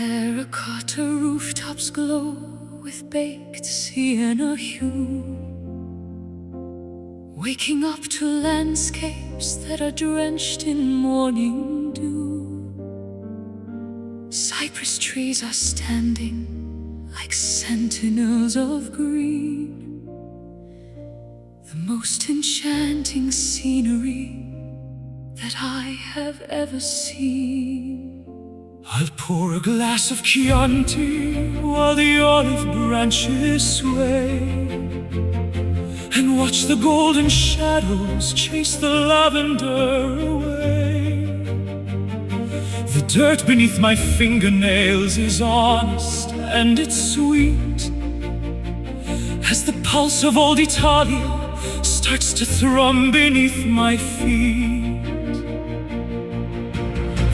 Terracotta rooftops glow with baked sienna hue, waking up to landscapes that are drenched in morning dew. Cypress trees are standing like sentinels of green, the most enchanting scenery that I have ever seen. I'll pour a glass of Chianti while the olive branches sway, and watch the golden shadows chase the lavender away. The dirt beneath my fingernails is honest and it's sweet, as the pulse of old Italia starts to thrum beneath my feet.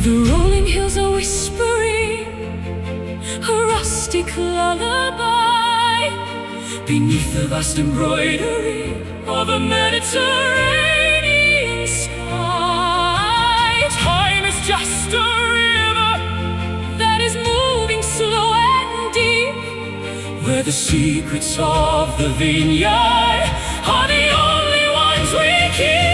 The rolling hills are whispering a rustic lullaby beneath the vast embroidery of a Mediterranean sky. Time is just a river that is moving slow and deep, where the secrets of the vineyard are the only ones we keep.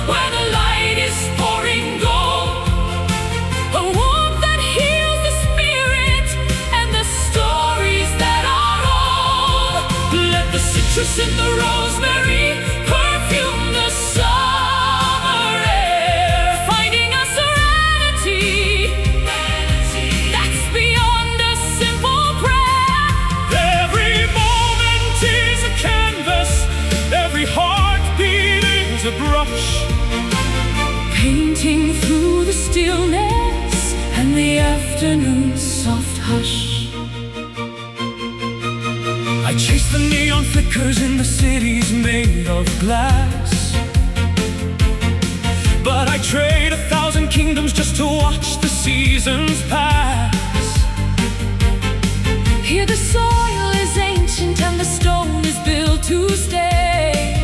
Where the light is pouring gold, a warmth that heals the spirit and the stories that are old. Let the citrus and the rosemary perfume the summer air, finding a serenity that's beyond a simple prayer. Every moment is a canvas, every heartbeat is a brush, painting through the stillness and the afternoon's soft hush. I chase the neon flickers in the cities made of glass, but I trade 1,000 kingdoms just to watch the seasons pass. Here the soil is ancient and the stone is built to stay,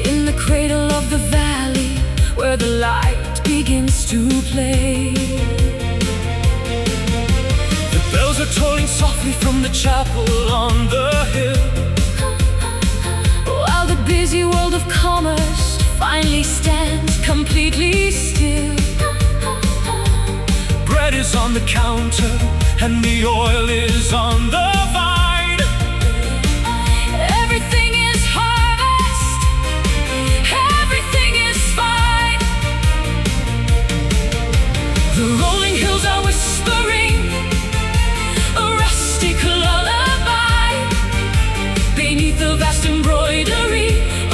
in the cradle of the valley where the light begins to play. The bells are tolling softly from the chapel on the hill, while the busy world of commerce finally stands completely still. Bread is on the counter and the oil is on the vine. Everything is harvest, everything is fine. The rolling hills are whispering a rustic lullaby beneath the vast embroidery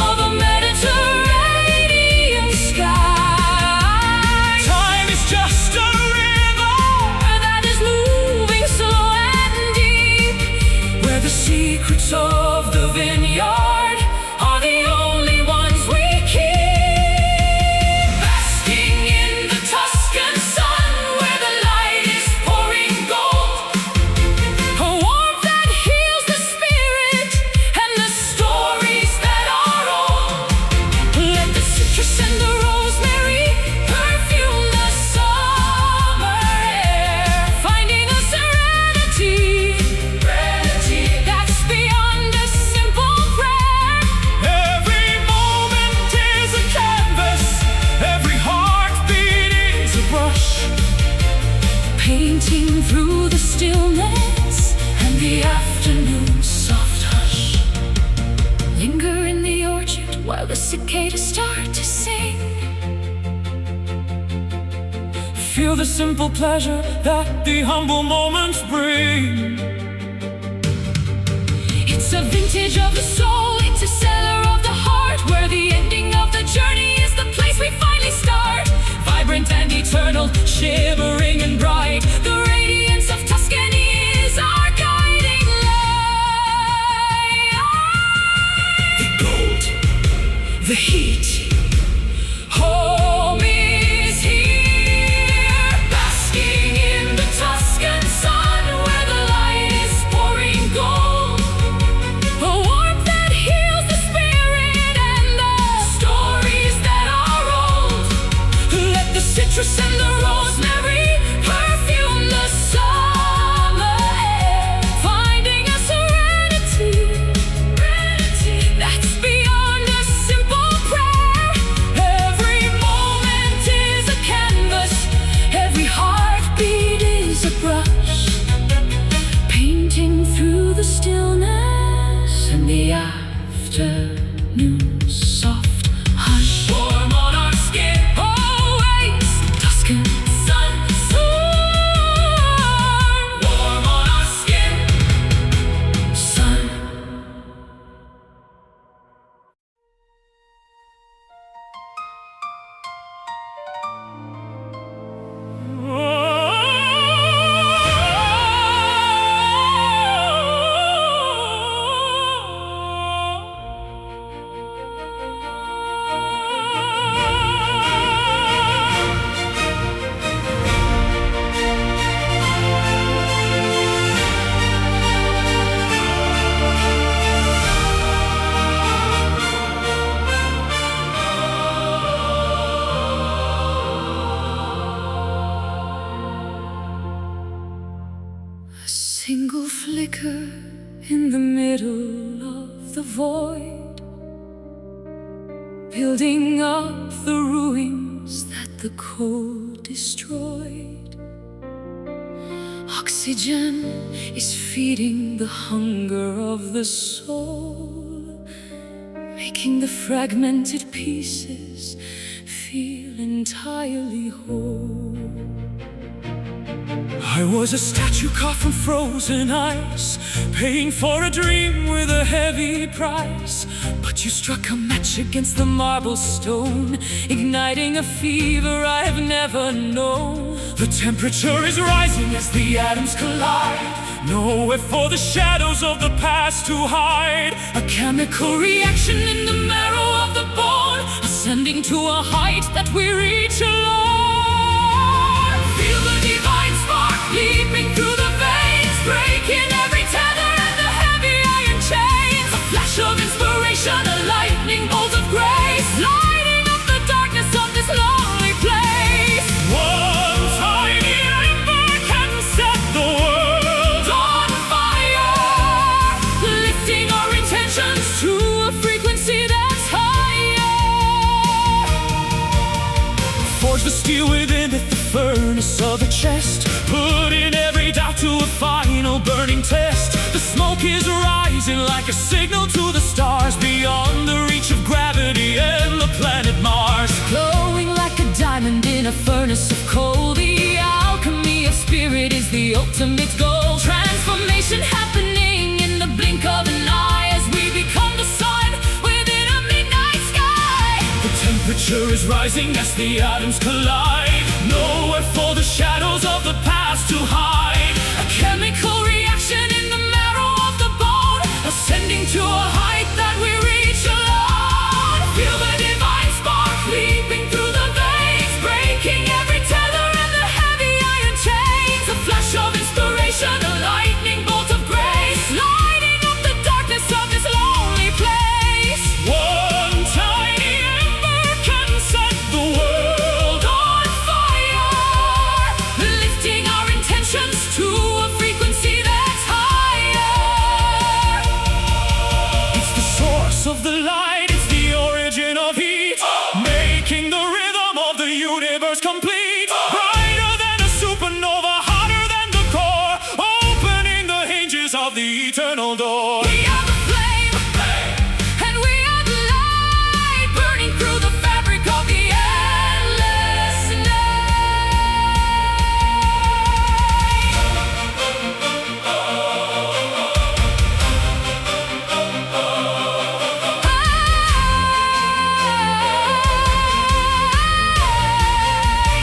of a Mediterranean sky. Time is just a river that is moving slow and deep, where the secrets of the vineyard are the only ones we keep. Basking in the Tuscan sun where the light is pouring gold, a warmth that heals the spirit and the stories that are old. Let the citrus and the rosemary perfume the summer air, finding a serenity that's beyond a simple prayer. Every moment is a canvas, every heartbeat is a brush, painting through the stillness and the afternoon's soft hush. Linger in the orchard while the cicadas start to sing. Feel the simple pleasure that the humble moments bring. It's a vintage of the soul, it's a cellar of the heart, where the ending of the journey is the place we finally start. Vibrant and eternal, shimmering and bright, the radiance of Tuscany is our guiding light. The gold, the heat, home is here, basking in the Tuscan sun where the light is pouring gold, a warmth that heals the spirit and the stories that are old. anchor in the middle of the void, building up the ruins that the cold destroyed. Oxygen is feeding the hunger of the soul, making the fragmented pieces feel entirely whole. I was a statue carved from frozen ice, paying for a dream with a heavy price. But you struck a match against the marble stone, igniting a fever I have never known. The temperature is rising as the atoms collide, nowhere for the shadows of the past to hide. A chemical reaction in the marrow of the bone, ascending to a height that we reach alone. Feel the divine spark leaping through the veins, breaking every tether and the heavy iron chains. A flash of inspiration, a lightning bolt of grace, lighting up the darkness of this lonely place. One tiny ember can set the world on fire, lifting our intentions to a frequency that's higher. Forge the steel within it, the furnace of a chest, putting every doubt to a final burning test. The smoke is rising like a signal to the stars, beyond the reach of gravity and the planet Mars. Glowing like a diamond in a furnace of coal, the alchemy of spirit is the ultimate goal. Transformation happening in the blink of an eye, as we become the sun within a midnight sky. The temperature is rising as the atoms collide, nowhere for the shadows of the past to hide. A chemical reaction in the marrow of the bone, ascending to a height that we reach alone. Feel the divine spark leaping through the veins, breaking every tether and the heavy iron chains. A flash of inspiration, a lightning bolt of grace, lighting up the darkness of this lonely place. One tiny ember can set the world on fire, lifting our intentions to a frequency that's higher. It's the source of the light, it's the origin of heat, making the rhythm of the universe complete. Brighter than a supernova, hotter than the core, opening the hinges of the eternal door. We are the flame, and we are the light, burning through the fabric of the endless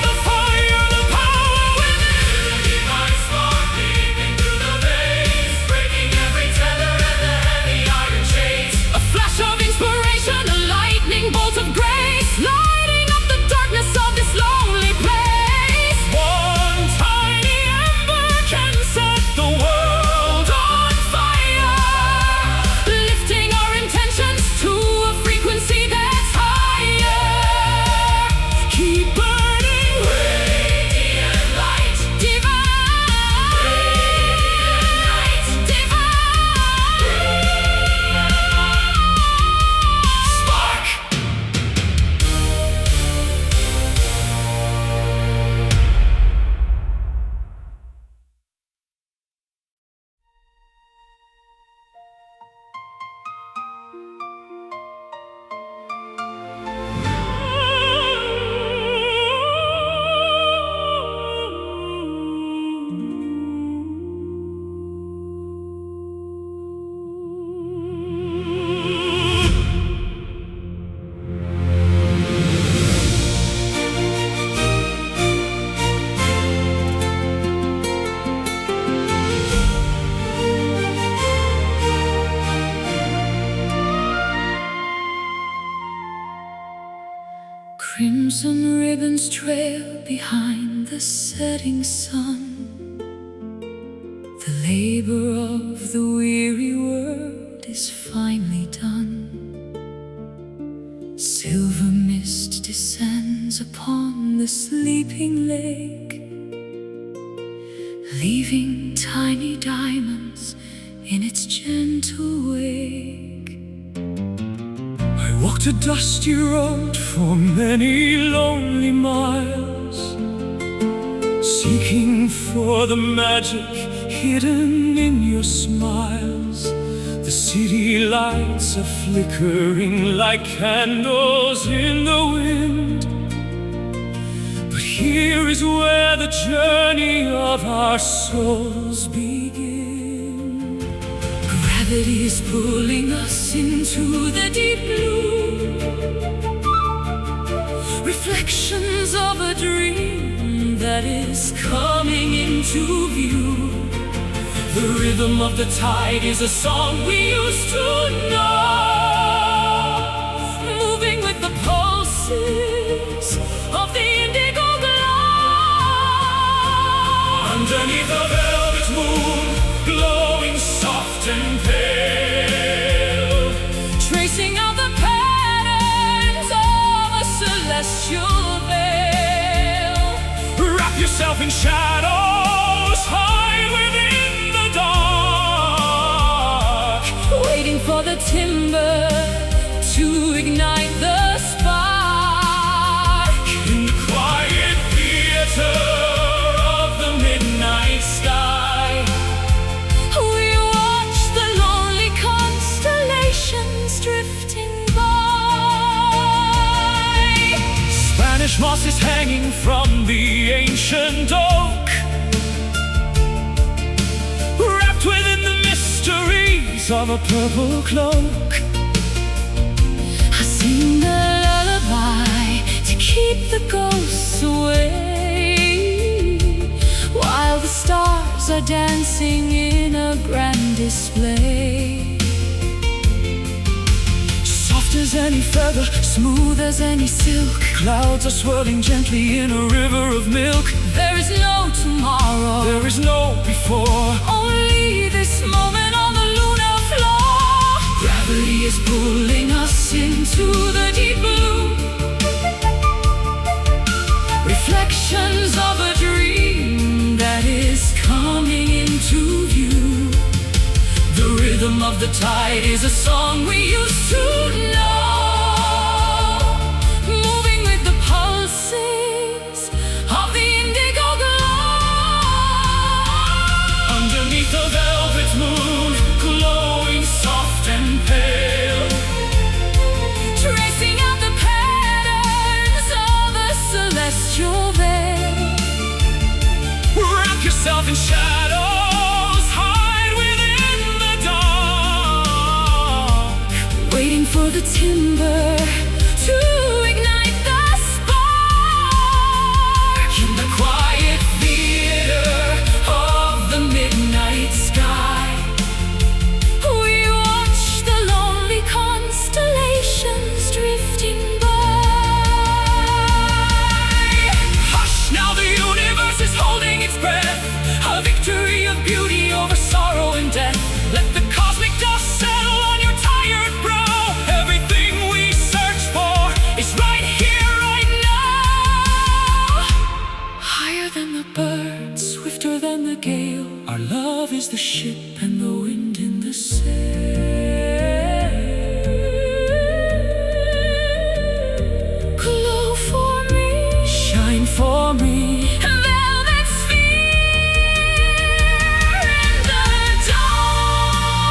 the fire, the power within, the divine spark leaping through the veins, breaking every tether and the heavy iron chains. A flash of inspiration, a lightning bolt of grace, lighting up the darkness of this lonely place. One tiny ember can set the world on fire, lifting our intentions to a frequency that's higher. Keep burning, radiant light, divine, radiant light, divine, spark. Crimson ribbons trail behind the setting sun. The labor of the weary world is finally done. Silver mist descends upon the sleeping lake, leaving tiny diamonds in its gentle wake. I walked a dusty road for many lonely miles, seeking for the magic hidden in your smiles. The city lights are flickering like candles in the wind, but here is where the journey of our souls begin. Gravity is pulling us into the deep blue, reflections of a dream that is coming into view. The rhythm of the tide is a song we used to know, moving with the pulses of the indigo glow. Underneath a velvet moon, glowing soft and pale, tracing out the patterns of a celestial veil. Wrap yourself in shadows, hide within the dark, waiting for the timber to ignite the spark. In the quiet theater of the midnight sky, we watch the lonely constellations drifting by. Spanish moss is hanging from the ancient oak, wrapped within the mysteries of a purple cloak. I sing a lullaby to keep the ghosts away, while the stars are dancing in a grand display. Soft as any feather, smooth as any silk, clouds are swirling gently in a river of milk. There is no tomorrow, there is no before, only this moment on the lunar floor. Gravity is pulling us into the deep blue, reflections of a dream that is coming into view. The rhythm of the tide is a song we used to know, moving with the pulses of the indigo glow. Underneath the velvet moon, glowing soft and pale, tracing out the patterns of a celestial veil. Wrap yourself in shadows, hide within the dark, waiting for the timber to ignite the spark. In the quiet theater of the midnight sky, we watch the lonely constellations drifting by. Hush, now the universe is holding its breath, a victory of beauty over sorrow and death. Let the cosmic dust settle on your tired brow. Everything we search for is right here, right now. Higher than the bird, swifter than the gale, our love is the ship and the wind in the sail. Glow for me, shine for me, velvet sphere in the dark.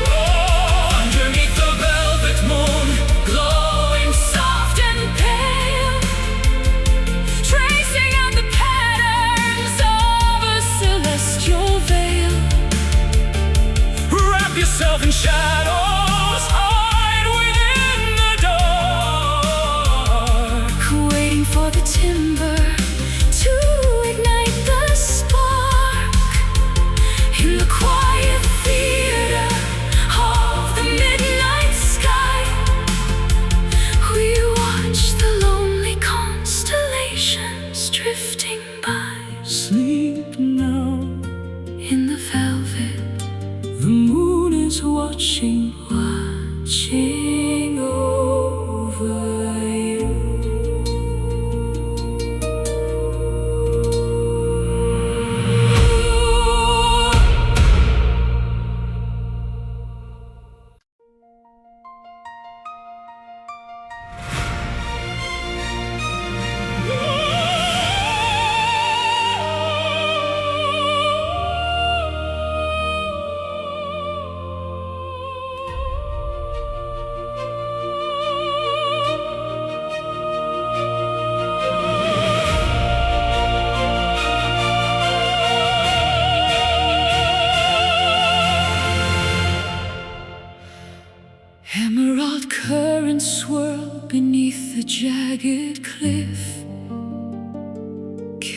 Oh, underneath the velvet moon, glowing soft and pale, tracing out the patterns of a celestial veil. Wrap yourself in shadows, hide within the dark, waiting for the timber to ignite the spark. In the quiet theater of the midnight sky, we watch the lonely constellations drifting by. Sleep now in the velvet, the moon is watching over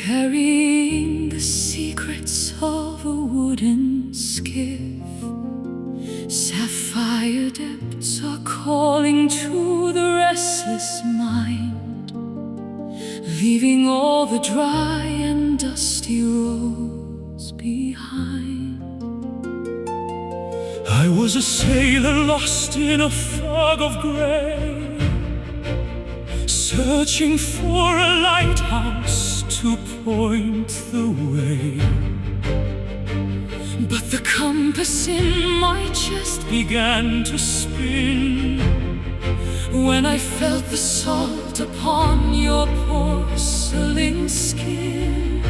carrying the secrets of a wooden skiff. Sapphire depths are calling to the restless mind, leaving all the dry and dusty roads behind. I was a sailor lost in a fog of gray, searching for a lighthouse to point the way. But the compass in my chest began to spin when I felt the salt upon your porcelain skin.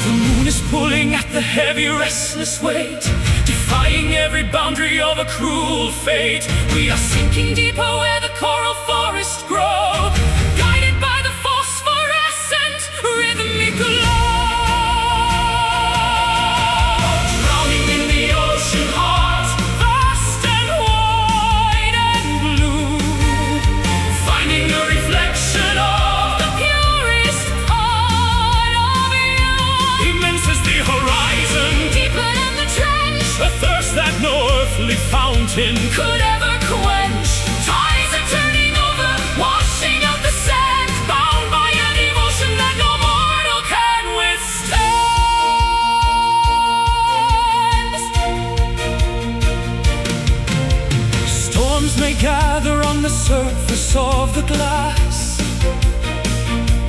The moon is pulling at the heavy, restless weight, defying every boundary of a cruel fate. We are sinking deeper where the coral forests grow, guided by the phosphorescent rhythmic glow. Drowning in the ocean heart, vast and wide and blue, finding a reflection of the purest part of you. Immense is the horizon, deeper than the trench, a thirst that no earthly fountain could ever quench. Tides are turning over, washing out the sand, bound by a devotion that no mortal can withstand. Storms may gather on the surface of the glass,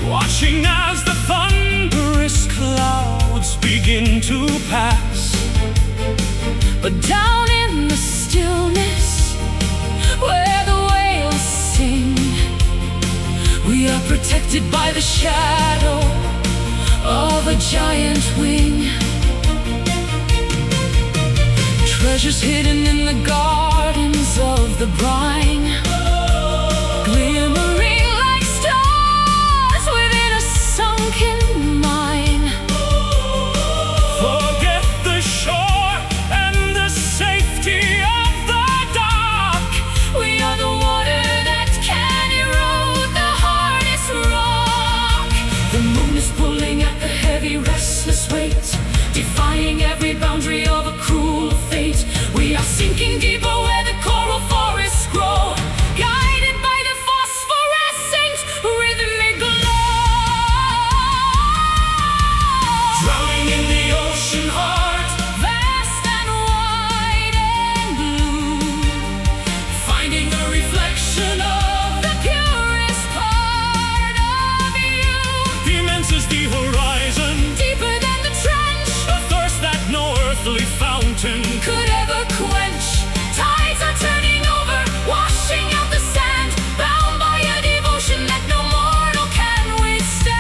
watching as the thunderous clouds begin to pass. But down in the stillness, where the whales sing, we are protected by the shadow of a giant wing. Treasures hidden in the gardens of the brine, glimmering like stars within a sunken mine. Forget the shore and the safety of the dark. We are the water that can erode the hardest rock. The moon is pulling at the heavy, restless weight, defying every boundary of a cruel fate. We are sinking deeper where the coral forests grow, guided by the phosphorescent rhythmic glow. Drowning in the ocean heart, vast and wide and blue, finding a reflection of the purest part of you. Immense is the horizon, deeper than the trench, a thirst that no earthly fountain could ever quench. Tides are turning over, washing out the sand, bound by a devotion that no mortal can withstand.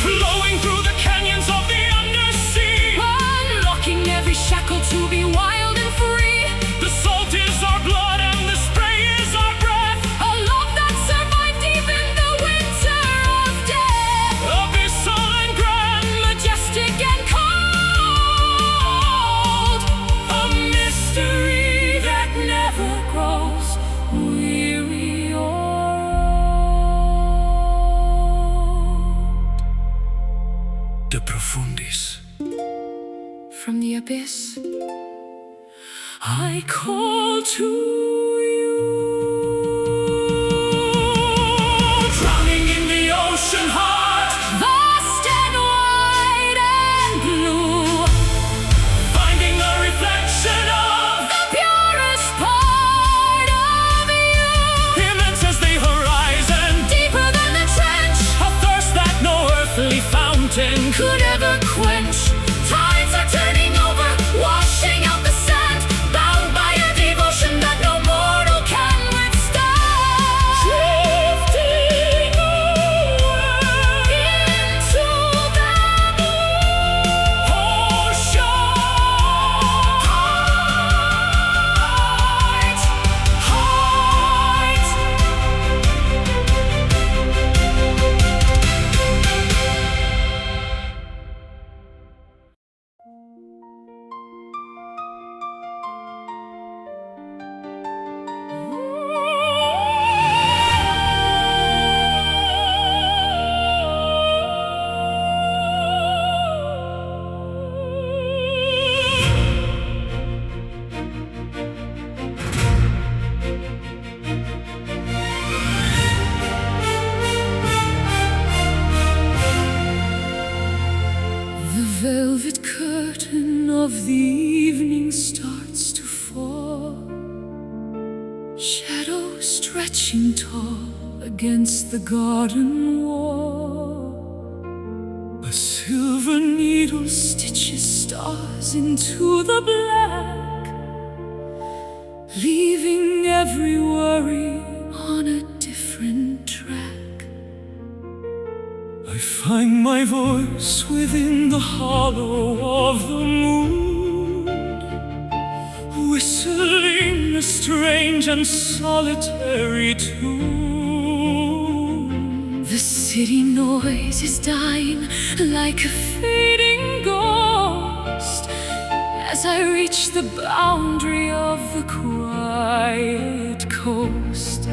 Flowing through the canyons of the undersea, unlocking every shackle to be wild and free. The salt is our blood and the spray is our breath, a love that survived even the winter of death. Abyssal and grand, majestic and cold, a mystery that never grows weary or old. De profundis. From the abyss, I call to you. Drowning in the ocean heart, vast and wide and blue, finding a reflection of the purest part of you. Immense as the horizon, deeper than the trench, a thirst that no earthly fountain could ever quench. Tides are turning over, washing out the sand, bound by a devotion that no mortal can withstand. Drifting away into the ocean heights, heights. stretching tall against the garden wall. A silver needle stitches stars into the black, leaving every worry on a different track. I find my voice within the hollow of the moon, whistling a strange and solitary tune. The city noise is dying like a fading ghost as I reach the boundary of the quiet coast.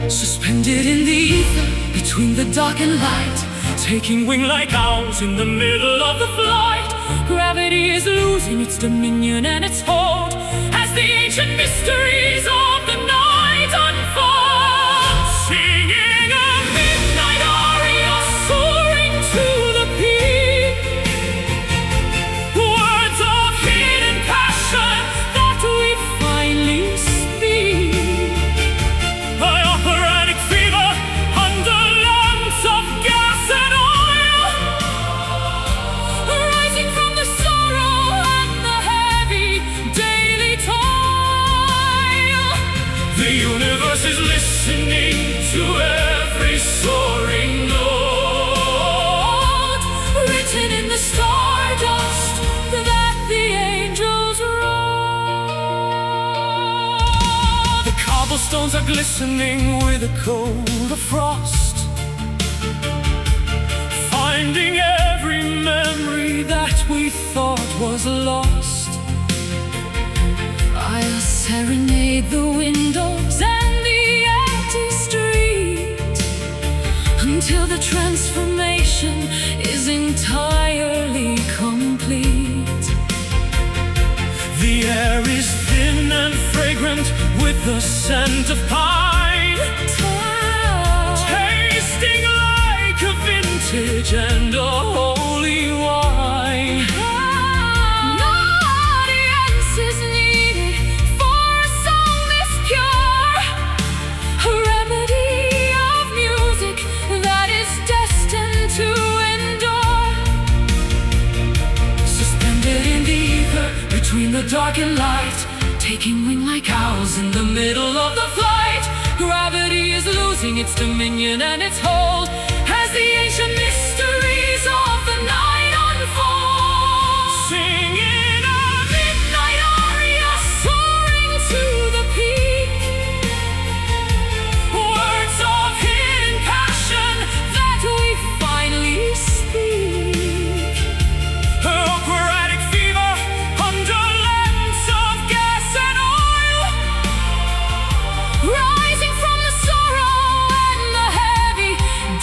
Suspended in the ether between the dark and light, taking wing like owls in the middle of the flight. Gravity is losing its dominion and its hold as the ancient mysteries of the night unfold. Singing a midnight aria, soaring to the peak, words of hidden passion that we finally speak. An operatic fever under lamps of gas and oil, rising from the sorrow and the heavy daily toil. The universe is listening to every soaring note, written in the stardust that the angels wrote. The cobblestones are glistening with a coat of frost, finding every memory that we thought was lost. I'll serenade the windows and the empty street until the transformation is entirely complete. The air is thin and fragrant with the scent of pine, tasting like a vintage and a holy wine. No audience is needed for a song this pure, a remedy of music that is destined to endure. Suspended in the ether between the dark and light, taking wing like owls in the middle of the flight. Gravity is losing its dominion and its hold as the ancient mysteries of the night unfold. Singing a midnight aria, soaring to the peak, words of hidden passion that we finally speak. Operatic fever under lamps of gas and oil, rising from the sorrow and the heavy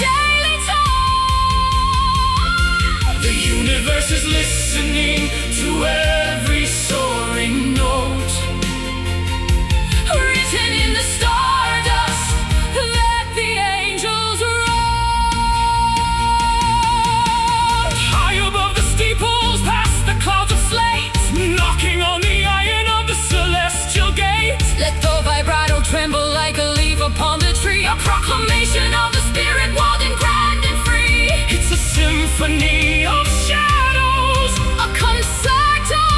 daily toll. The universe is listening to every soaring note, written in the stardust that the angels wrote. High above the steeples, past the clouds of slate, knocking on the iron of the celestial gate. Let the vibrato tremble like a leaf upon the tree, a proclamation of the spirit wild and grand and free. It's a symphony of shadows, a concert of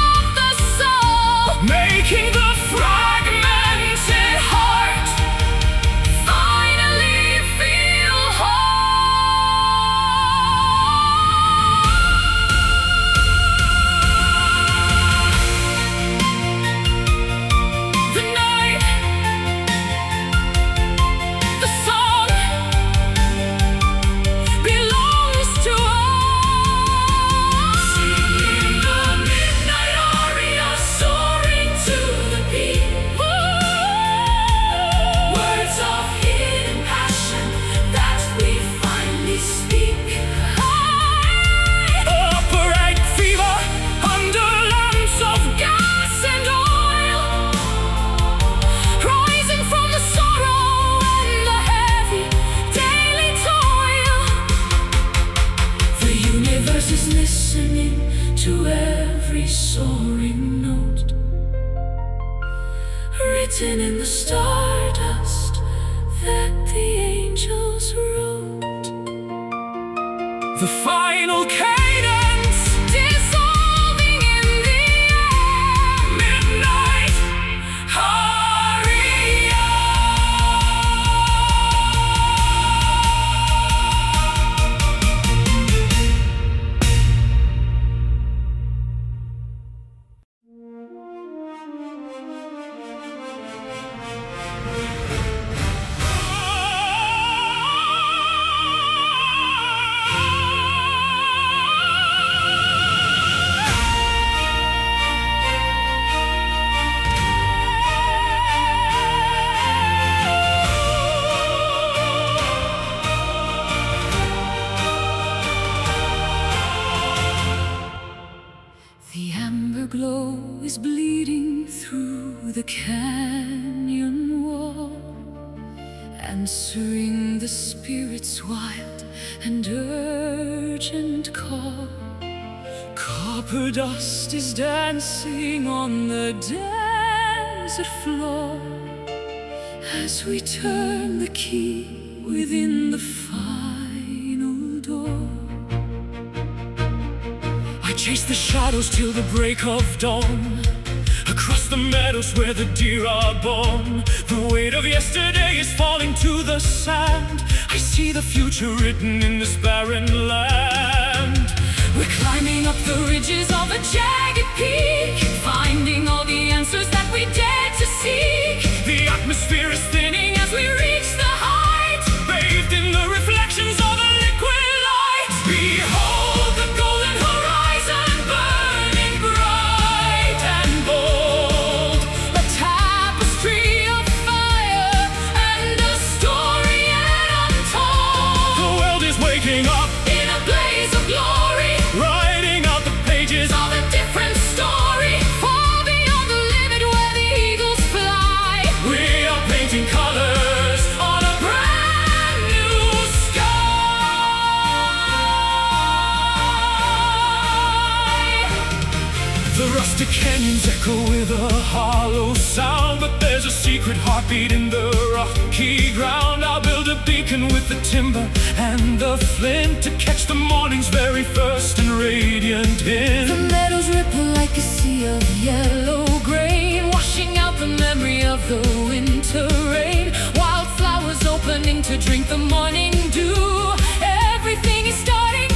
The final cadence dissolving in the air. Midnight aria. The amber glow is bleeding through the canyon wall, answering the spirit's wild and urgent call. Copper dust is dancing on the desert floor as we turn the key within the final door. I chase the shadows till the break of dawn, across the meadows where the deer are born. The weight of yesterday is falling to the sand. I see the future written in this barren land. We're climbing up the ridges of a jagged peak, finding all the answers that we dared to seek. The atmosphere is thinning as we reach the height, bathed in the reflections of a liquid light. Behold the golden horizon, burning bright and bold, a tapestry of fire and a story yet untold. The world is waking up in a blaze of glory, writing out the pages of a different story, far beyond the limit where the eagles fly. We are painting colors on a brand new sky. The rustic canyons echo with a hollow sound, but there's a secret heartbeat in the rocky ground. I'll build a beacon with the timber and the flint to catch the morning's very first and radiant hint. The meadows ripple like a sea of yellow grain, washing out the memory of the winter rain. Wildflowers opening to drink the morning dew. Everything is starting,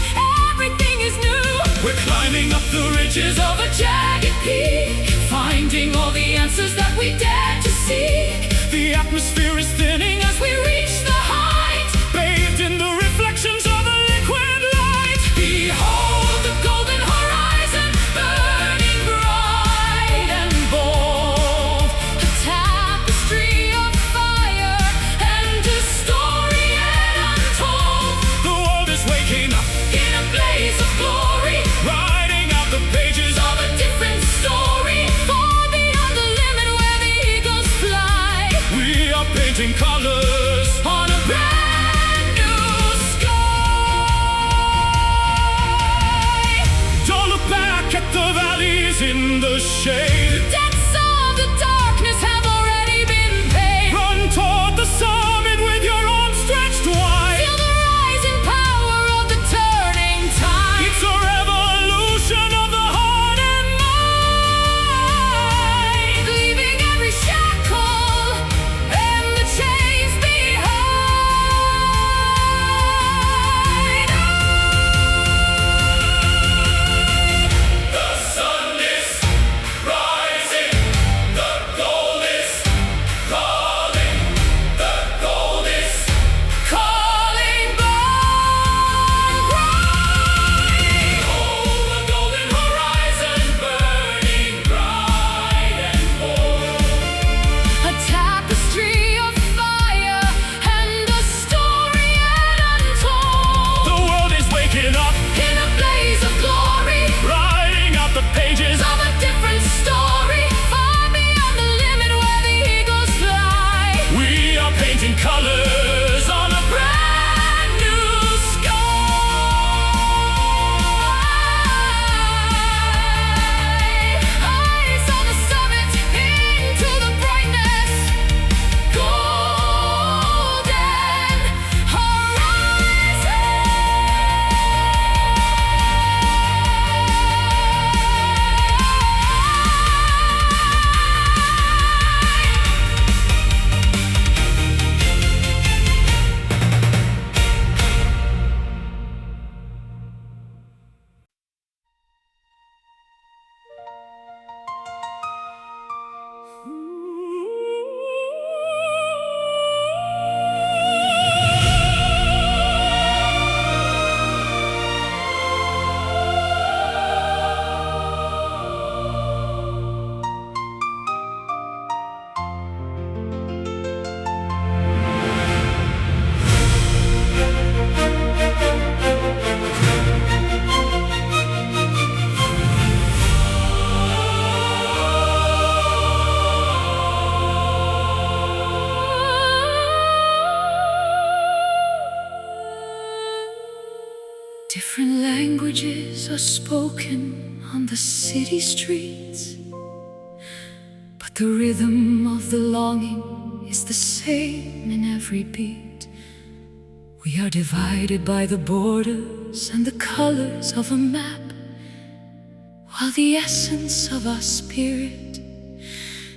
everything is new. We're climbing up the ridges of a jagged peak, finding all the answers that we dared to seek. The atmosphere is thinning as we reach the height, bathed in the reflections of a liquid light. Behold the golden horizon, burning bright and bold, a tapestry of fire and a story yet untold. The world is waking up in a blaze of glory, writing out the pages of a different story, far beyond the limit where the eagles fly. We are painting colors on a brand new sky. Don't look back at the valleys in the shade. The debts of the darkness have already been paid. Run toward the summit with your arms stretched wide. Feel the rising power of the turning tide. It's a revolution of the heart and mind, leaving every shackle and the chains behind. The sun is rising. Different languages are spoken on the city streets, but the rhythm of the longing is the same in every beat. We are divided by the borders and the colors of a map, while the essence of our spirit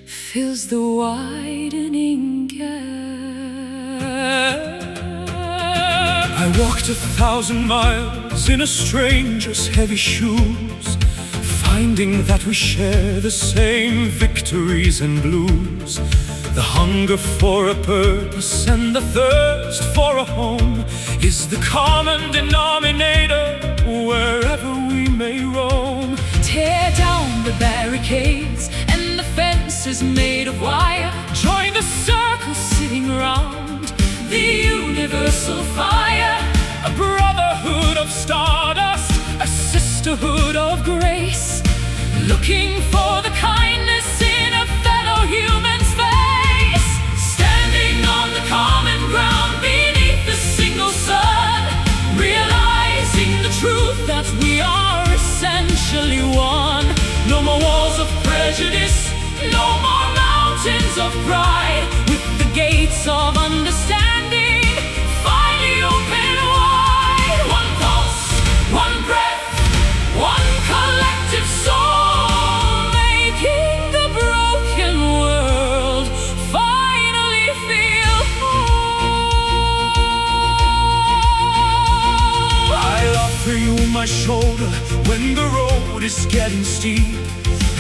fills the widening gap. I walked 1,000 miles in a stranger's heavy shoes, finding that we share the same victories and blues. The hunger for a purpose and the thirst for a home is the common denominator wherever we may roam. Tear down the barricades and the fences made of wire. Join the circle sitting round the universal fire. A brotherhood of stardust, A sisterhood of grace, looking for the kindness in a fellow human's face. standing on the common ground beneath the single sun, Realizing the truth that we are essentially one. no more walls of prejudice, No more mountains of pride, with the gates of understanding finally open wide. one pulse, one breath, One collective soul, making the broken world finally feel whole. I'll offer you my shoulder when the road is getting steep,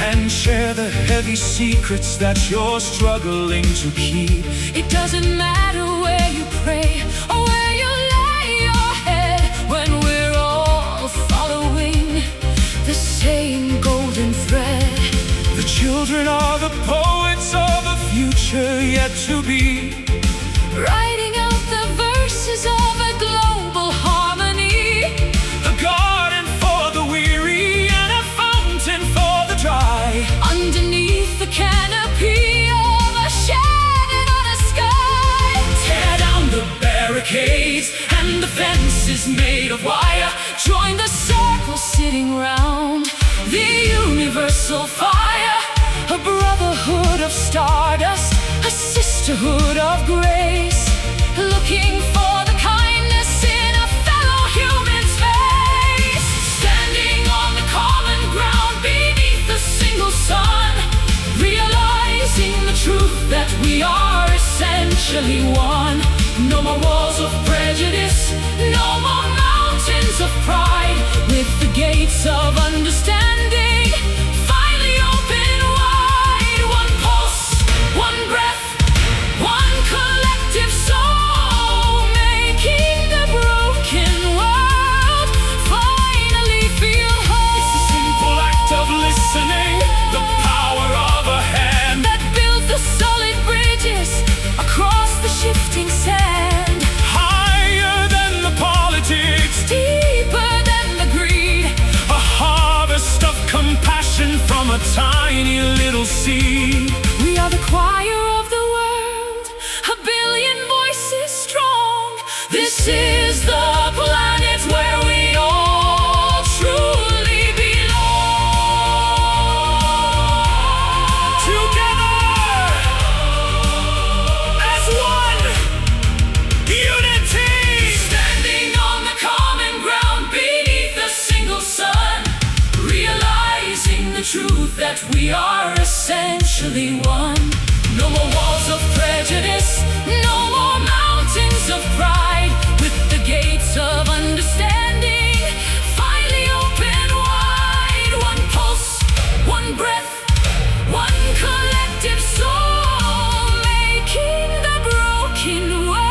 and share the heavy secrets that you're struggling to keep. It doesn't matter where you pray or where you lay your head, when we're all following the same golden thread. The children are the poets of a future yet to be, Writing out the verses of a global harmony. a garden for the weary and a fountain for the dry. Underneath the canopy of a shattered on a sky. Tear down the barricades and the fences made of wire. Join the circle sitting round the universal fire. A brotherhood of stardust, a sisterhood of grace, looking for the kindness in a fellow human's face. Standing on the common ground beneath the single sun, Realizing the truth that we are essentially one. no more walls of prejudice, No more mountains of pride, with the gates of understanding finally open wide. one pulse, One breath, one collective soul, making the broken world finally feel whole. it's a simple act of listening, the power of a hand. That builds the solid bridges across the shifting sand. Higher than the politics, Deeper than the greed, a harvest of compassion from a tiny little seed. we are the choir of the world, a billion voices strong. This is the planet where we all truly belong. Together as one, unity. Standing on the common ground beneath the single sun, realizing the truth that we are essentially one. No more walls of prejudice, No more mountains of pride, with the gates of understanding finally open wide. One pulse, one breath, one collective soul, making the broken world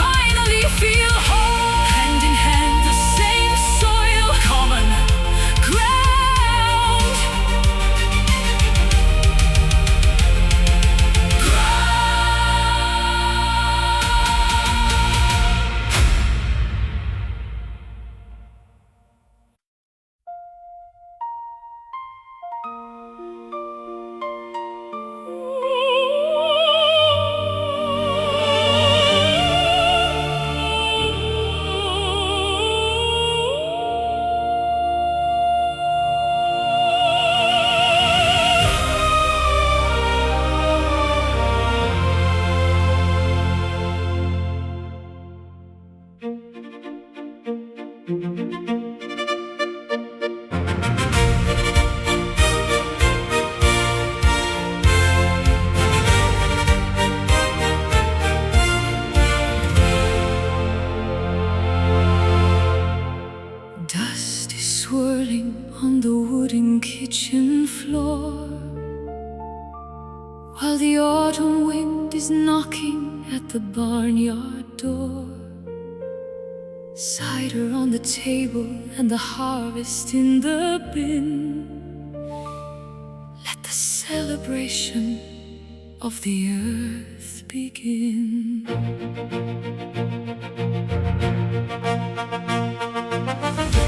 finally feel whole. Hand in hand, the same soil, common ground. wind is knocking at the barnyard door. Cider on the table and the harvest in the bin. Let the celebration of the earth begin.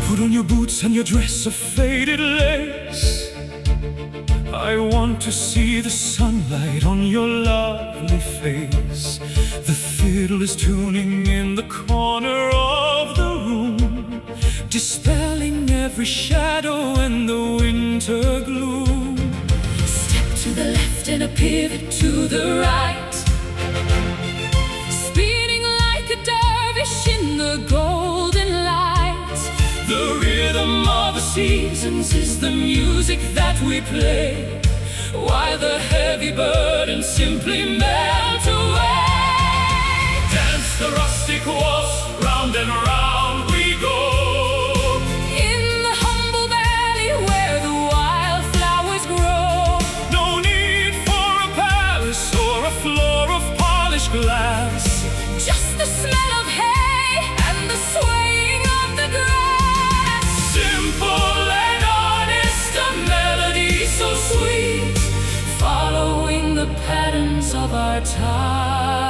Put on your boots and your dress of faded lace. I want to see the sunlight on your lovely face. The fiddle is tuning in the corner of the room, dispelling every shadow and the winter gloom. Step to the left and a pivot to the right, spinning like a dervish in the golden light. The rhythm of the seasons is the music that we play, while the heavy burdens simply melt away. Dance the rustic waltz, round and round we go. In the humble valley where the wildflowers grow. No need for a palace or a floor of polished glass, Just the smell of hay and the swaying of the grass. simple and honest, a melody so sweet, Following the patterns of our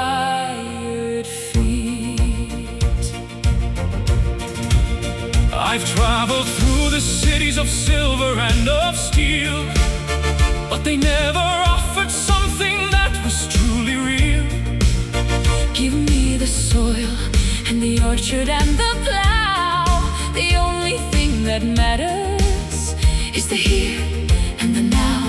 tired feet. I've traveled through the cities of silver and of steel, but they never offered something that was truly real. Give me the soil and the orchard and the plow. The only thing that matters is the here and the now.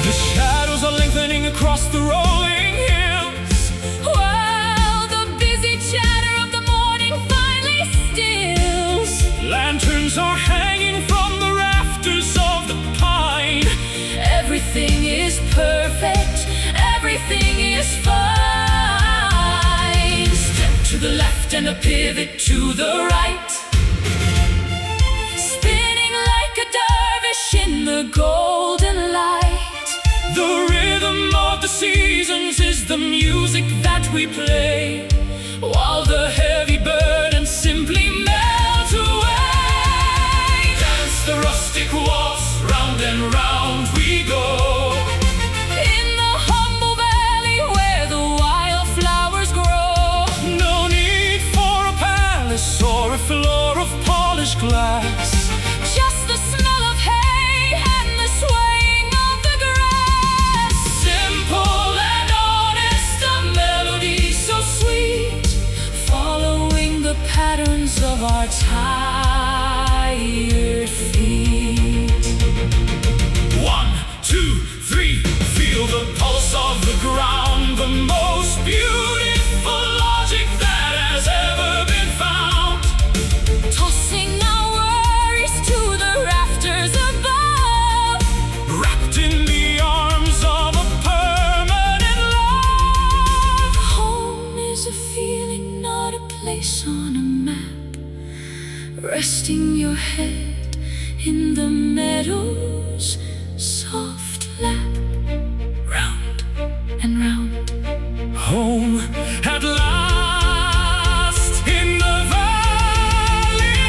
The shadows are lengthening across the rolling hills, While the busy chatter of the morning finally stills. lanterns are hanging from the rafters of the pine. Everything is perfect, everything is fine. Step to the left and a pivot to the right, spinning like a dervish in the golden light. The rhythm of the seasons is the music that we play, while the heavy burdens simply melt away. Dance the rustic waltz, round and round we go. In the humble valley where the wildflowers grow. No need for a palace or a floor of polished glass, Just the smell of hay and the swaying of the grass. simple and honest, A melody so sweet, following the patterns of our tired feet. 1, 2, 3, feel the pulse of the ground, the most beautiful logic that has ever been found. Tossing our worries to the rafters above. Wrapped in the arms of a permanent love. Home is a feeling, not a place on a map. Resting your head in the meadow's soft lap. Round and round. Home at last in the valley.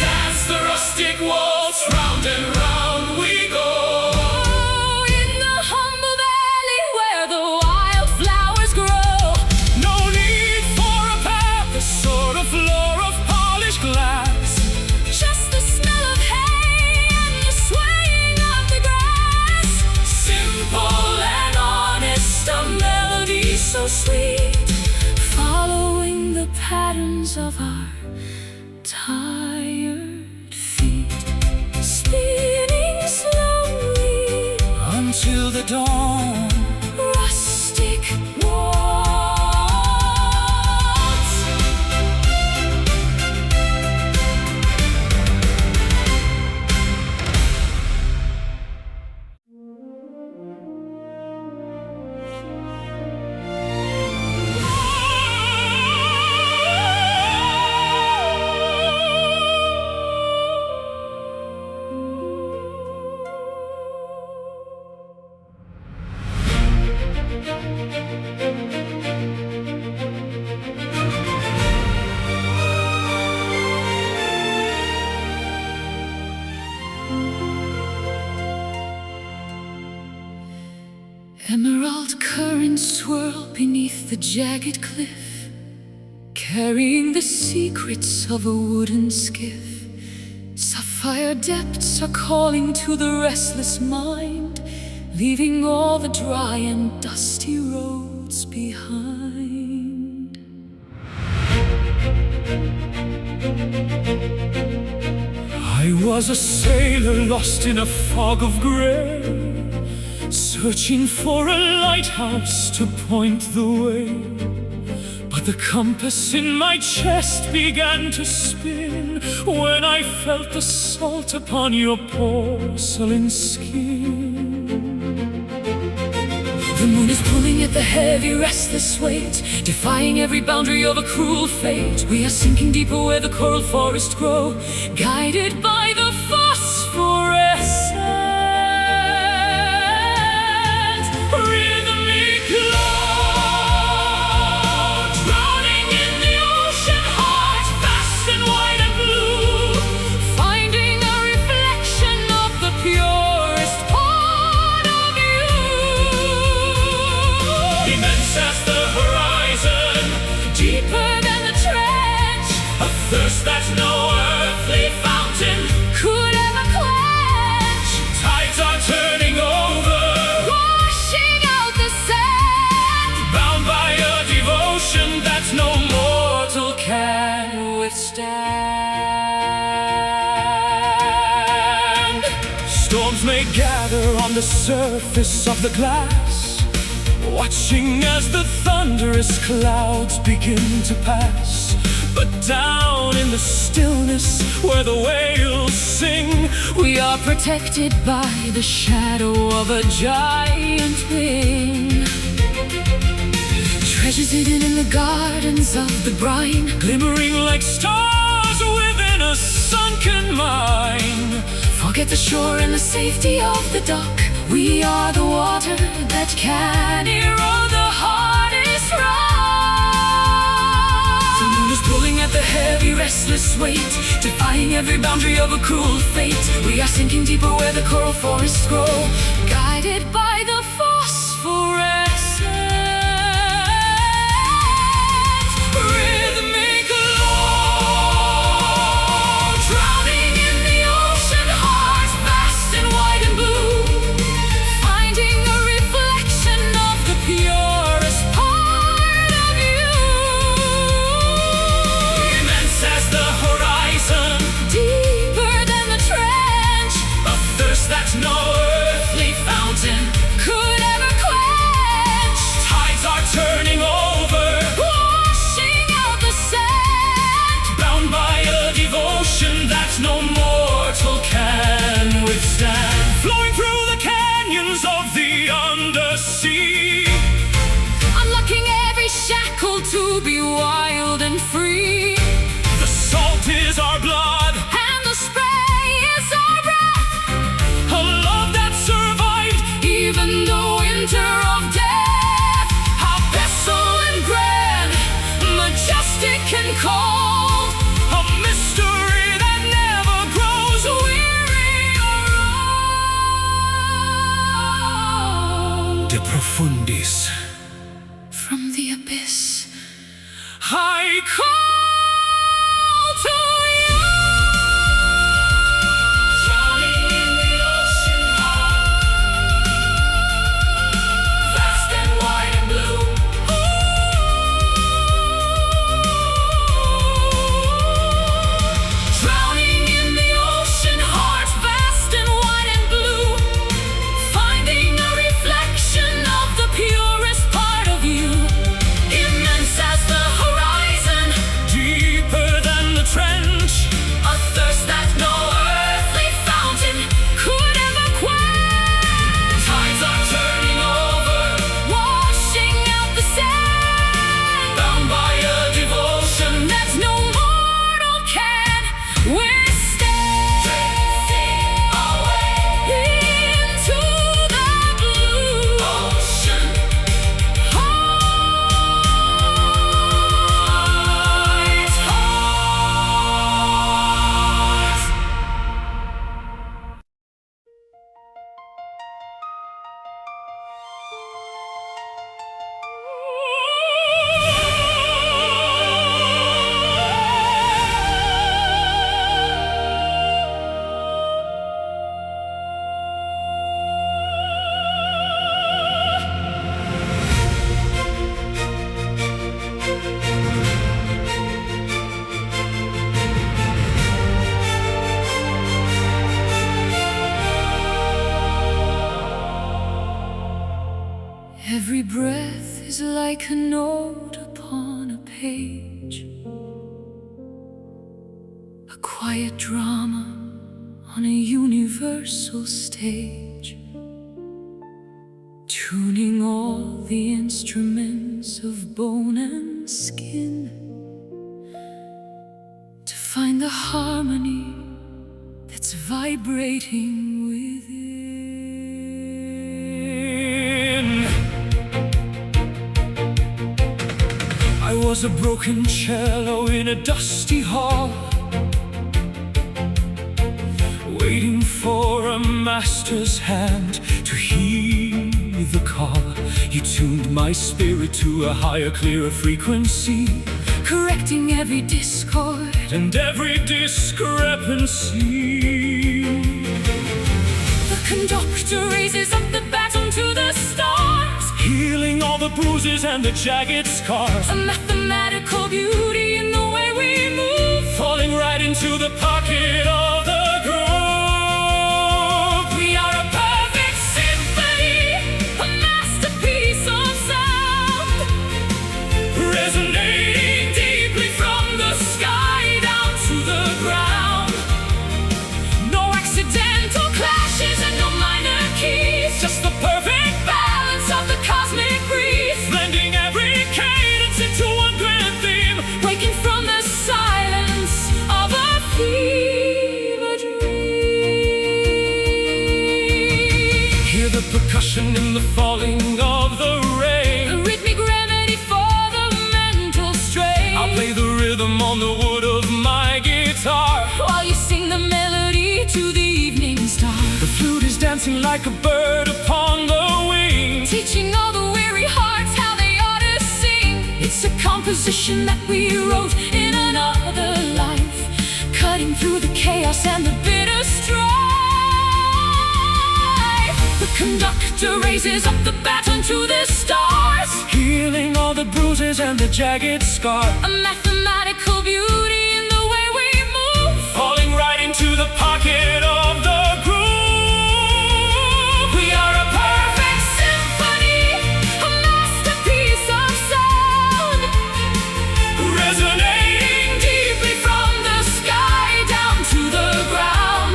Dance the rustic waltz, round and round we go. In the humble valley where the wildflowers grow. No need for a palace or a floor of polished glass, Just the smell of hay and the swaying of the grass. simple and honest, A melody so sweet, following the patterns of our tired feet. Spinning slowly, until the dawn. rustic waltz. Emerald currents swirl beneath the jagged cliff, carrying the secrets of a wooden skiff. Sapphire depths are calling to the restless mind, leaving all the dry and dusty roads behind. I was a sailor lost in a fog of gray, searching for a lighthouse to point the way. But the compass in my chest began to spin when I felt the salt upon your porcelain skin. The moon is pulling at the heavy, restless weight, defying every boundary of a cruel fate. We are sinking deeper where the coral forests grow, guided by the phosphorescence. Rhythmic glow, drowning in the ocean heart, vast and wide and blue, finding a reflection of the purest part of you. Immense as the horizon, Deeper than the trench, a thirst that no earthly fountain could ever quench, tides are turning over, washing out the sand, bound by a devotion that no mortal can withstand. Storms may gather on the surface of the glass, watching as the thunderous clouds begin to pass. But down in the stillness where the whales sing, We are protected by the shadow of a giant wing. Treasures hidden in the gardens of the brine, glimmering like stars within a sunken mine. forget the shore and the safety of the dock. We are the water that can erode the hardest rock. The moon is pulling at the heavy, restless weight, defying every boundary of a cruel fate. We are sinking deeper where the coral forests grow, guided by the phosphorescence. Rhythmic glow, drowning in the ocean heart, vast and wide and blue, finding a reflection of the purest part of you. Immense as the horizon, Deeper than the trench, a thirst that no earthly fountain could ever quench, tides are turning over, washing out the sand, bound by a devotion that no mortal can withstand. Flowing through the canyons of the undersea, unlocking every shackle to be wild and free. the salt is our blood, And the spray is our breath, a love that survived even the winter of death. How pestle and grand, majestic and cold, a mystery that never grows weary or old. De profundis, From the abyss, I call to you. Drowning in the ocean heart, vast and wide and blue. Drowning in the ocean heart, vast and wide and blue, finding a reflection of the purest part of you. Immense as the horizon, breath is like a note upon a page, a quiet drama on a universal stage, tuning all the instruments of bone and skin to find the harmony that's vibrating within. I was a broken cello in a dusty hall, waiting for a master's hand to heed the call. You tuned my spirit to a higher, clearer frequency, correcting every discord and every discrepancy. The conductor raises up the baton to the stars, healing all the bruises and the jagged scars. A mathematical beauty in the way we move, falling right into the pocket of the groove. We are a perfect symphony, a masterpiece of sound, resonating deeply from the sky down to the ground. No accidental clashes and no minor keys, just the perfect balance of the cosmic breeze, blending every cadence into one grand theme, waking from the silence of a fever dream. Hear the percussion in the falling of the rain, a rhythmic remedy for the mental strain. I'll play the rhythm on the wood of my guitar, while you sing the melody to the evening star. The flute is dancing like a bird upon the wing, teaching all the weary hearts how they ought to sing. It's a composition that we wrote in another life, cutting through the chaos and the bitter strife. The conductor raises up the baton to the stars, healing all the bruises and the jagged scar. A mathematical beauty in the way we move, falling right into the pocket of the groove. We are a perfect symphony, a masterpiece of sound, resonating deeply from the sky down to the ground.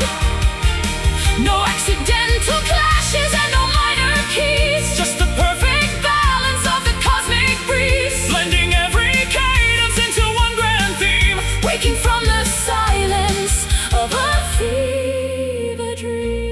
No accidental clashes and no minor keys, just the perfect balance of the cosmic breeze, blending every cadence into one grand theme, waking from the silence of a fever dream.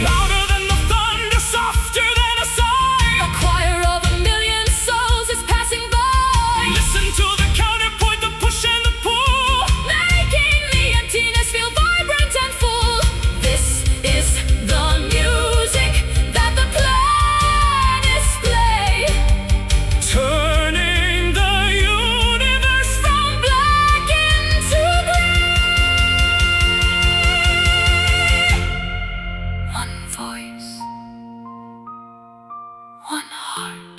Louder than the thunder, softer than a sigh, a choir of a million souls is passing by. Listen to the counterpoint, the push and the pull, making the emptiness feel vibrant and full. This is the music that the planets play, turning the universe from black into gray. One voice, one heart,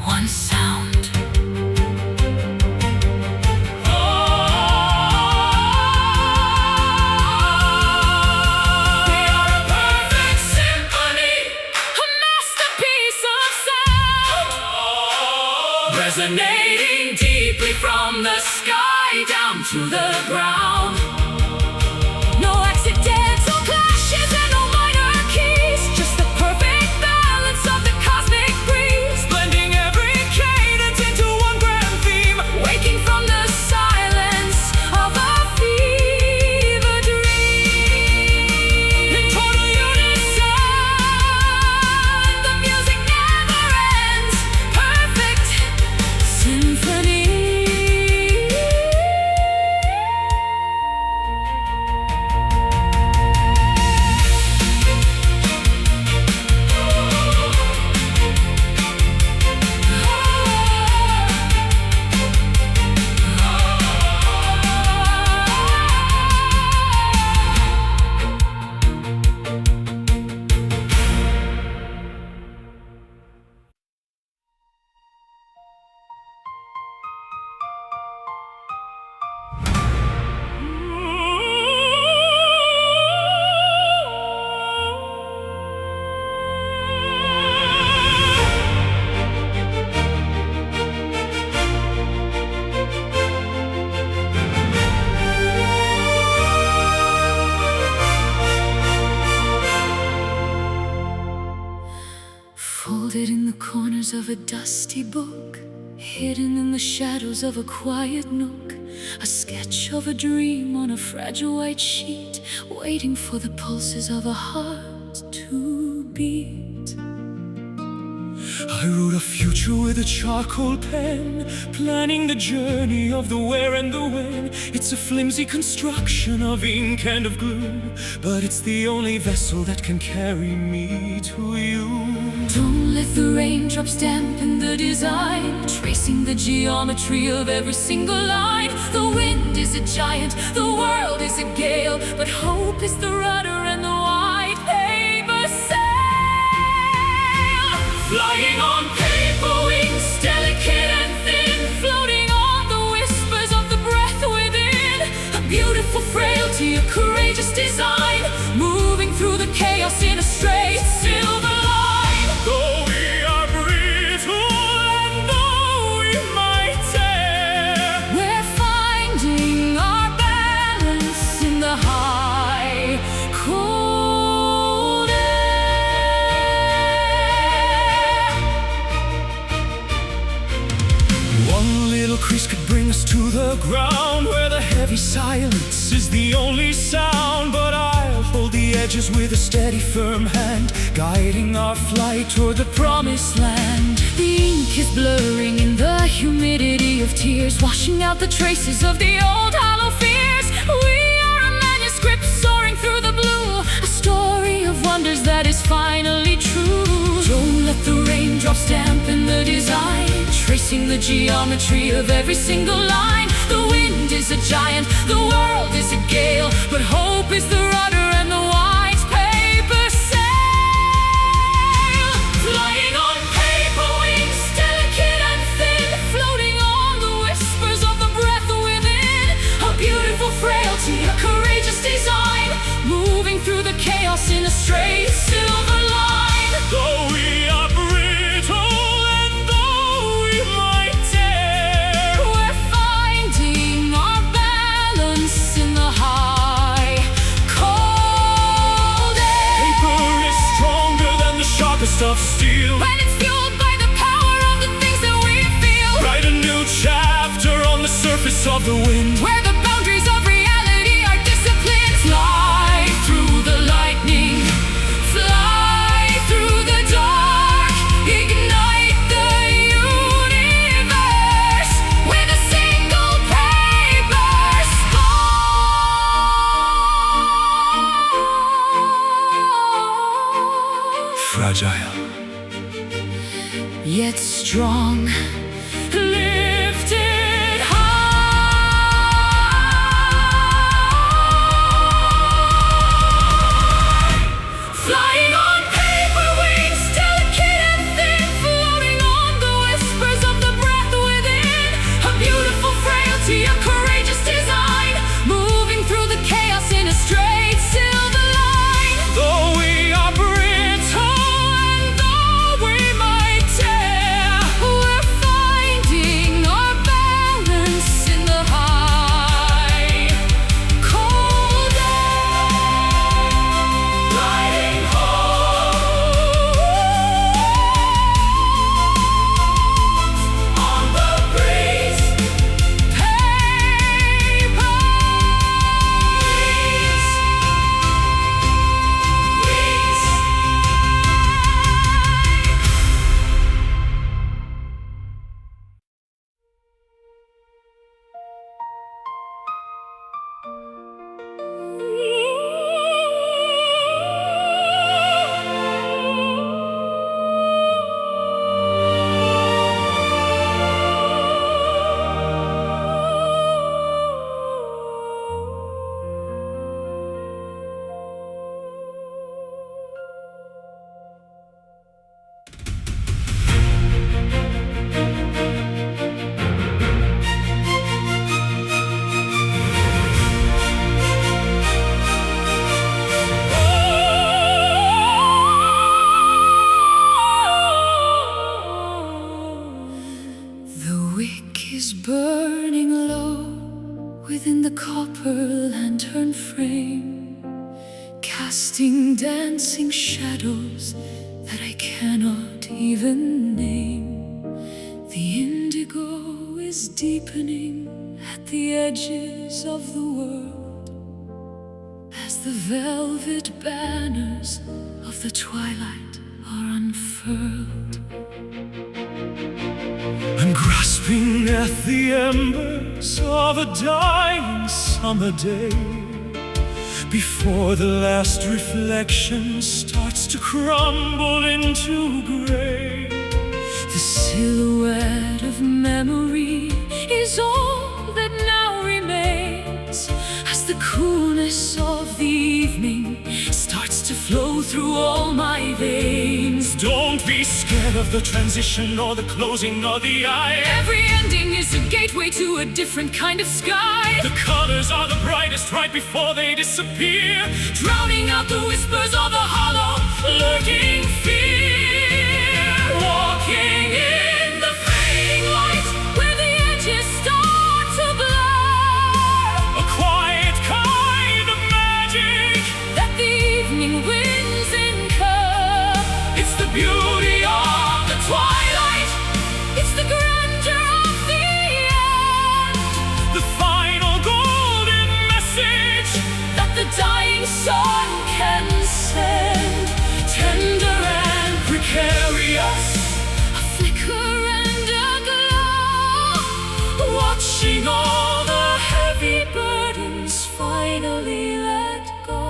one sound. We are a perfect symphony, a masterpiece of sound, resonating deeply from the sky down to the ground. No accidental clashes and no minor keys, just the perfect balance of the cosmic breeze, blending every cadence into one grand theme, waking from the silence of a fever dream. In total unison, the music never ends, perfect symphony. Folded in the corners of a dusty book, hidden in the shadows of a quiet nook, a sketch of a dream on a fragile white sheet, waiting for the pulses of a heart to beat. I wrote a future with a charcoal pen, planning the journey of the where and the when. It's a flimsy construction of ink and of glue, but it's the only vessel that can carry me to you. Don't let the raindrops dampen the design, tracing the geometry of every single line. The wind is a giant, the world is a gale, but hope is the rudder and the white paper sail. Flying on paper wings, delicate and thin, Floating on the whispers of the breath within. A beautiful frailty, a courageous design, moving through the chaos in a straight silver line. though we are brittle and though we might tear, We're finding our balance in the high, cold air. one little crease could bring us to the ground, where the heavy silence is the only sound. But I'll hold the edges with a steady, firm hand, guiding our flight toward the promised land. The ink is blurring in the humidity of tears, washing out the traces of the old hollow fears. We are a manuscript soaring through the blue, a story of wonders that is finally true. Don't let the raindrops dampen the design, tracing the geometry of every single line. The wind is a giant, the world is a gale, but hope is the rudder and the white paper sail. Flying on paper wings, delicate and thin, Floating on the whispers of the breath within. A beautiful frailty, a courageous design, moving through the chaos in a straight silver line. though we are brittle and though we might tear, We're finding our balance in the high, cold air. paper is stronger than the sharpest of steel. When it's fueled by the power of the things that we feel, Write a new chapter on the surface of the wind, where the boundaries of reality are disciplined. Fly through the lightning, fly through the dark, ignite the universe with a single paper spark. fragile Yet strong, lifted high. Flying on paper wings, delicate and thin, floating on the whispers of the breath within. A beautiful frailty, a courageous design, moving through the chaos in a straight silver line. though we are brittle and though we might tear, We're finding our balance in the high, cold air. gliding on the breeze, Paper wings. within the copper lantern frame, casting dancing shadows that I cannot given name. The indigo is deepening at the edges of the world as the velvet banners of the twilight are unfurled. I'm grasping at the embers of a dying summer day, before the last reflection starts to crumble into gray. The silhouette of memory is all that now remains, as the coolness of the evening starts to flow through all my veins. Don't be scared of the transition or the closing of the eye. Every ending is a gateway to a different kind of sky. The colors are the brightest right before they disappear, drowning out the whispers of the hollow, lurking fear. Walking in the fading light, where the edges start to blur. a quiet kind of magic That the evening winds incur. It's the beauty of the Twilight, it's the grandeur of the end. the final golden message That the dying sun can send. Tender and precarious, a flicker and a glow, watching all the heavy burdens finally let go.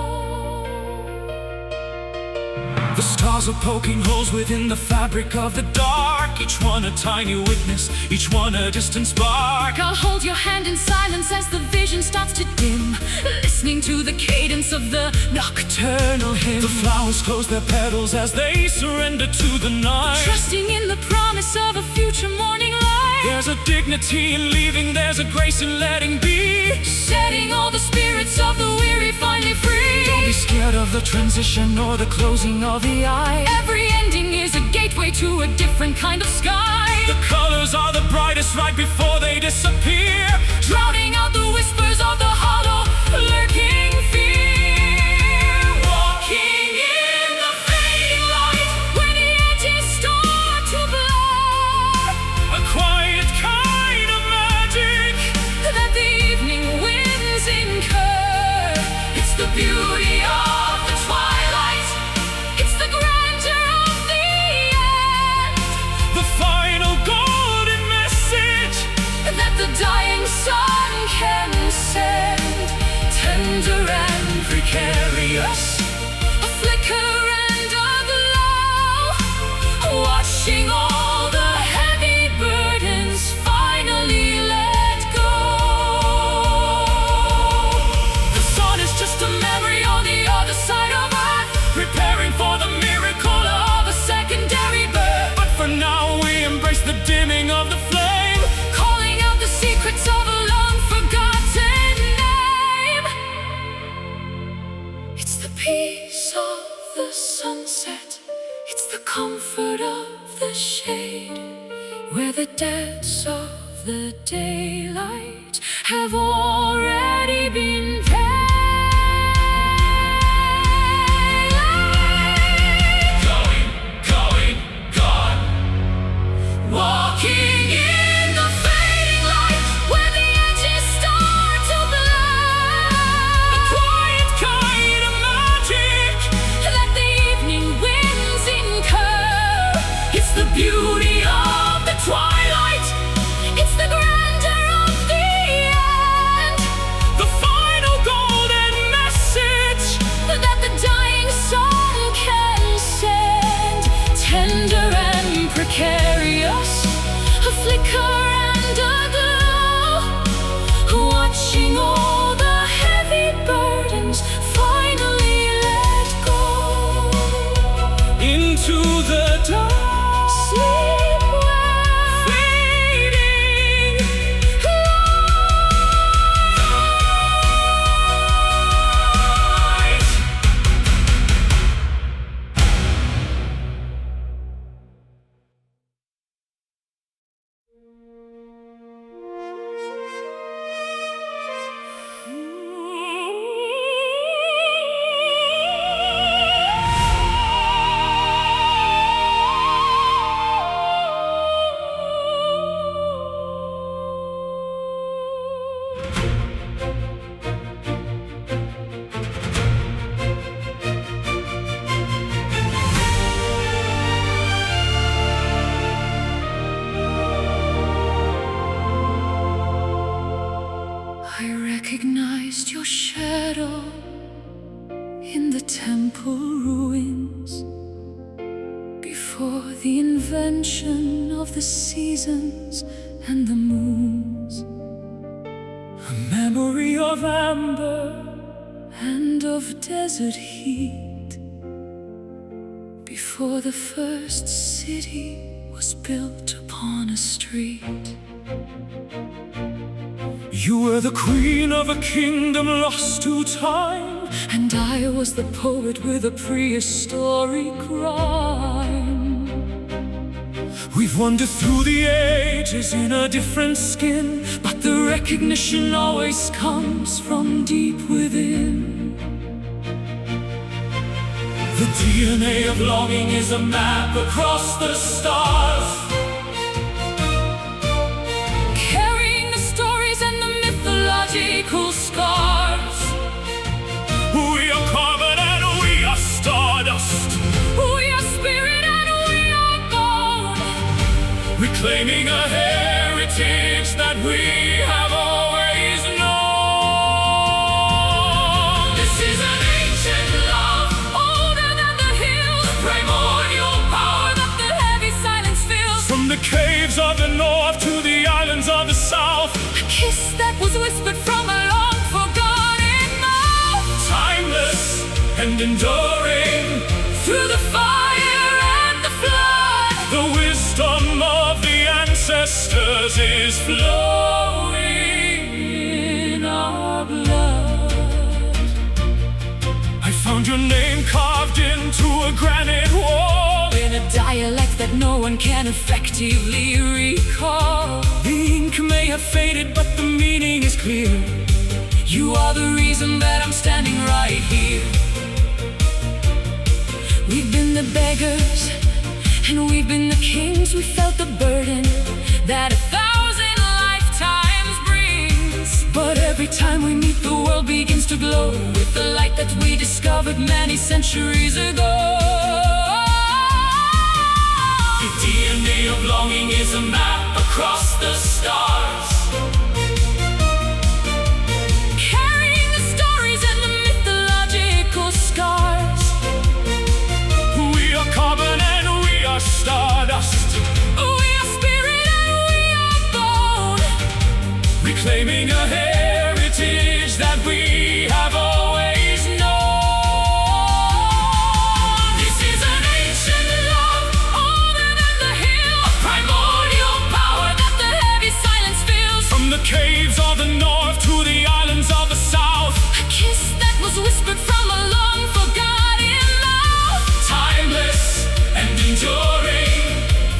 The stars are poking holes within the fabric of the dark, each one a tiny witness, each one a distant spark. I'll hold your hand in silence as the vision starts to dim, listening to the cadence of the nocturnal hymn. The flowers close their petals as they surrender to the night, trusting in the promise of a future morning light. There's a dignity in leaving, there's a grace in letting be, setting all the spirits of the weary finally free. Don't be scared of the transition or the closing of the eye. Every ending is a gateway to a different kind of sky. The colors are the brightest right before they disappear, drowning out the whispers of the hollow, lurking fear. Walking in the fading light, where the edges start to blur. a quiet kind of magic That the evening winds incur. It's the beauty of the twilight, it's the grandeur of the end. the final golden message That the dying sun can send. Tender and precarious, a flicker and a glow, watching all the heavy burdens finally let go. The sun is just a memory on the other side of earth, Preparing for the miracle of a secondary birth. but for now we embrace the dimming of the flame, Calling out the secrets of a long-forgotten name. It's the peace of the sunset, it's the comfort of the shade, where the debts of the daylight have already been paid. gone. Walking in the fading light, where the edges start to blur. A quiet kind of magic That the evening winds incur. It's the beauty of the twilight, it's the grandeur of the end. the final golden message That the dying sun can send. Tender and precarious, a flicker and a glow, watching all the heavy burdens finally let go. into the dark. Sleep well, Fading light. the invention of the seasons and the moons, a memory of amber and of desert heat, before the first city was built upon a street. You were the queen of a kingdom lost to time, and I was the poet with a prehistoric rhyme. We've wandered through the ages in a different skin, but the recognition always comes from deep within. The DNA of longing is a map across the stars, carrying the stories and the mythological scars. We are carbon and we are stardust, we are spirit and we are bone, reclaiming a heritage that we have always known. This is an ancient love, older than the hills, the primordial power that the heavy silence fills. From the caves of the north to the islands of the south, a kiss that was whispered from a long forgotten mouth. Timeless and enduring through the fire and the flood, the wisdom of the ancestors is flowing in our blood. I found your name carved into a granite wall, in a dialect that no one can effectively recall. the ink may have faded, but the meaning is clear. You are the reason that I'm standing right here. We've been the beggars and we've been the kings. We felt the burden that 1,000 lifetimes brings, But every time we meet, the world begins to glow with the light that we discovered many centuries ago. the DNA of longing is a map across the stars, Carrying the stories and the mythological scars. we are carbon and we are stardust, We are spirit and we are bone, reclaiming a heritage that we have always known. This is an ancient love, older than the hill, a primordial power that the heavy silence fills. From the caves of the north to the islands of the south, A kiss that was whispered from a long forgotten mouth. timeless and enduring,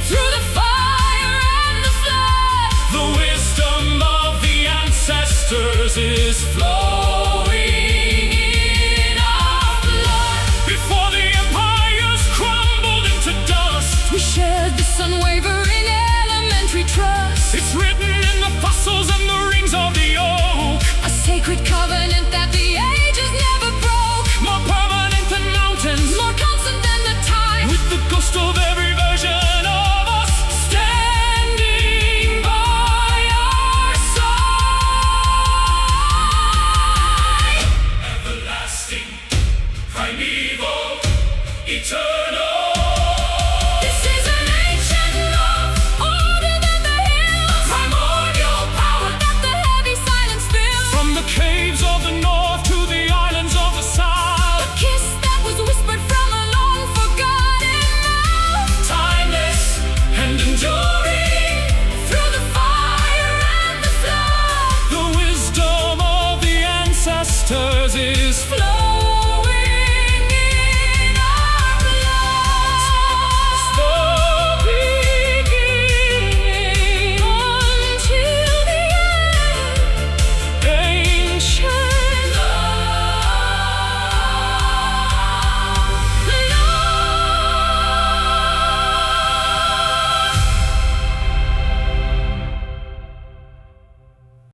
Through the fire and the flood, the wisdom of the ancestors is flowing in our blood. before the empires crumbled into dust. We shared this unwavering elementary trust, It's written in the fossils and the rings of the oak, a sacred covenant that the ages never broke. more permanent than mountains, More constant than the time, with the ghost of every version of us standing by our side. everlasting, primeval, eternal.